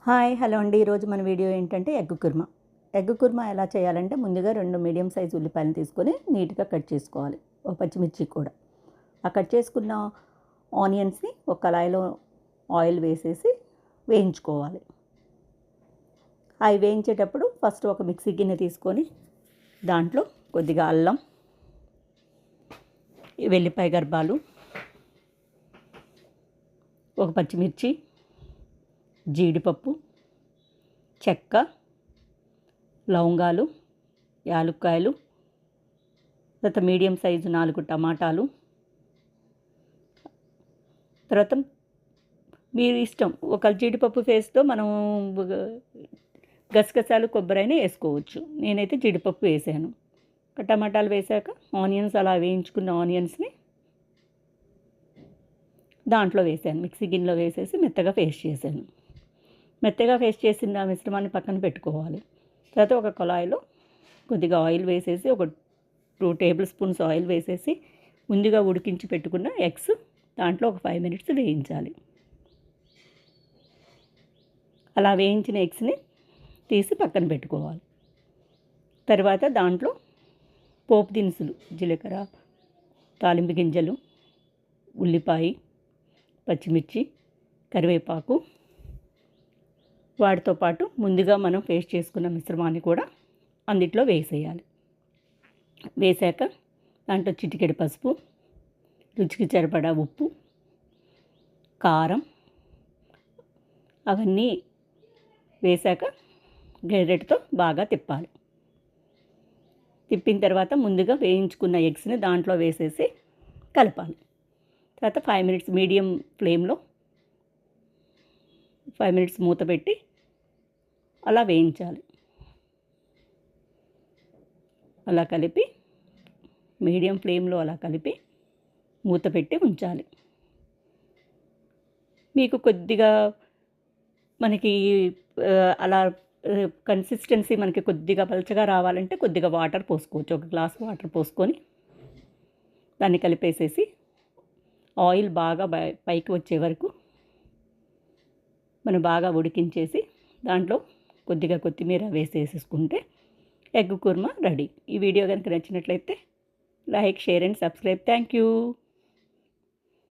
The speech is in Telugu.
హాయ్ హలో అండి. ఈరోజు మన వీడియో ఏంటంటే ఎగ్ కుర్మా. ఎగ్ కుర్మా ఎలా చేయాలంటే ముందుగా 2 మీడియం సైజ్ ఉల్లిపాయలు తీసుకొని నీట్గా కట్ చేసుకోవాలి. ఒక పచ్చిమిర్చి కూడా. ఆ కట్ చేసుకున్న ఆనియన్స్ని ఒక కళాయిలో ఆయిల్ వేసేసి వేయించుకోవాలి. అవి వేయించేటప్పుడు ఫస్ట్ ఒక మిక్సీ గిన్నె తీసుకొని దాంట్లో కొద్దిగా అల్లం, వెల్లిపాయ గర్భాలు, ఒక పచ్చిమిర్చి, జీడిపప్పు, చెక్క, లవంగాలు, యాలుక్కాయలు, తర్వాత మీడియం సైజు 4 టమాటాలు, తర్వాత మీరు ఇష్టం ఒక జీడిపప్పు పేస్ట్తో మనం గసగసాలు కొబ్బరైనా వేసుకోవచ్చు. నేనైతే జీడిపప్పు వేసాను. టమాటాలు వేసాక ఆనియన్స్ అలా వేయించుకున్న ఆనియన్స్ని దాంట్లో వేసాను. మిక్సీ గిన్నెలో వేసేసి మెత్తగా పేస్ట్ చేశాను. మెత్తగా పేస్ట్ చేసిన మిశ్రమాన్ని పక్కన పెట్టుకోవాలి. తర్వాత ఒక కళాయిలో కొద్దిగా ఆయిల్ వేసేసి ఒక 2 టేబుల్ స్పూన్స్ ఆయిల్ వేసేసి ముందుగా ఉడికించి పెట్టుకున్న ఎగ్స్ దాంట్లో ఒక 5 మినిట్స్ వేయించాలి. అలా వేయించిన ఎగ్స్ని తీసి పక్కన పెట్టుకోవాలి. తర్వాత దాంట్లో పోపు దినుసులు, జీలకర్ర, తాలింపు గింజలు, ఉల్లిపాయ, పచ్చిమిర్చి, కరివేపాకు, వాటితో పాటు ముందుగా మనం పేస్ట్ చేసుకున్న మిశ్రమాన్ని కూడా అందుట్లో వేసేయాలి. వేసాక దాంట్లో చిటికెడు పసుపు, రుచికి సరిపడా ఉప్పు, కారం అవన్నీ వేసాక గరిటెతో బాగా తిప్పాలి. తిప్పిన తర్వాత ముందుగా వేయించుకున్న ఎగ్స్ని దాంట్లో వేసేసి కలపాలి. తర్వాత 5 మినిట్స్ మీడియం ఫ్లేమ్లో 5 మినిట్స్ మూత పెట్టి అలా వేయించాలి. అలా కలిపి మీడియం ఫ్లేమ్లో అలా కలిపి మూత పెట్టి ఉంచాలి. మీకు కొద్దిగా మనకి అలా కన్సిస్టెన్సీ మనకి కొద్దిగా పలచగా రావాలంటే కొద్దిగా వాటర్ పోసుకోవచ్చు. ఒక గ్లాస్ వాటర్ పోసుకొని దాన్ని కలిపేసేసి ఆయిల్ బాగా పైకి వచ్చే వరకు మనం బాగా ఉడికించేసి దాంట్లో కొద్దిగా కొత్తిమీర వేసేసుకుంటే ఎగ్ కుర్మా రెడీ. ఈ వీడియో కనుక నచ్చినట్లయితే like, share and subscribe. Thank you.